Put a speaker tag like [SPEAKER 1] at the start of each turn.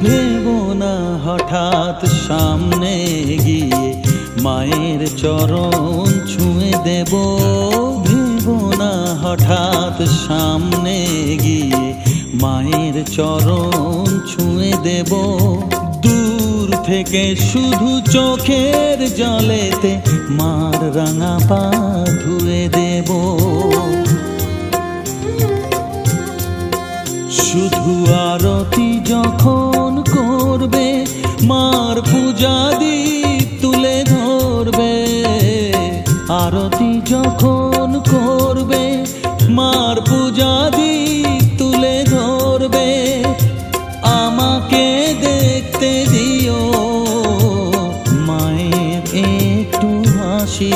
[SPEAKER 1] ভেবো না হঠাৎ সামনে গিয়ে মায়ের চরণ ছুঁয়ে দেব। ভেবো না হঠাৎ সামনে গিয়ে মায়ের চরণ ছুঁয়ে দেব। দূর থেকে শুধু চোখের জলেতে মার রাঙা পা ধুয়ে দেব। শুধু আরতি যখন করবে মার পূজা দীপ তুলে ধরবে। আরতি যখন করবে মার পূজা দীপ তুলে ধরবে। আমাকে দেখতে দিও মায়ের একটু হাসি।